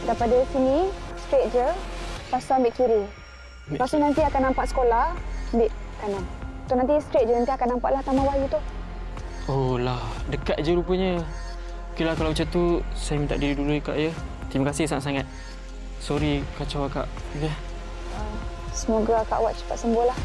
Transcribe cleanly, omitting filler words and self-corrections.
Daripada sini, straight je. Lepas tu ambil kiri. Lepas tu nanti akan nampak sekolah, ambil kanan. Tu nanti straight je, nanti akan nampaklah Taman Wahyu tu. Oh lah, dekat je rupanya. Okeylah kalau macam tu, saya minta diri dulu Kak ya. Terima kasih sangat-sangat. Sorry kacau Kak. Okey. Semoga Kak Awak cepat sembuh lah.